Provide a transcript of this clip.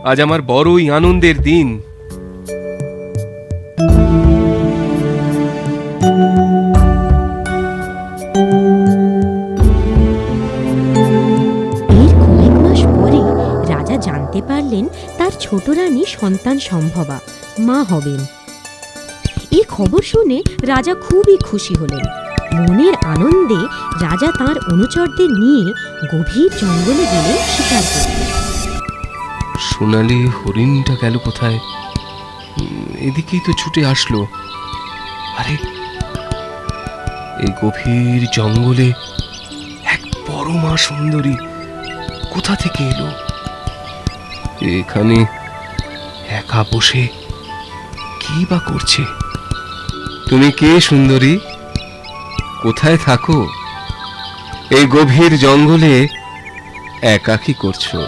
আজ আমার বড়ই আনন্দের দিন। এর কয়েক মাস পরে রাজা জানতে পারলেন তার ছোট রানী সন্তান সম্ভবা মা হবেন। এই খবর শুনে রাজা খুবই খুশি হলেন। মনের আনন্দে রাজা তার অনুচরদের নিয়ে গভীর জঙ্গলে গেলেন শিকার করতে। সোনালি হরিণটা গেল কোথায়? এদিকেই তো ছুটে আসলো। আরে, এই গভীর জঙ্গলে এক বড় মা সুন্দরী কোথা থেকে এলো? এখানে একা বসে কি বা করছে? তুমি কে সুন্দরী? কোথায় থাকো? এই গভীর জঙ্গলে একা কি করছো?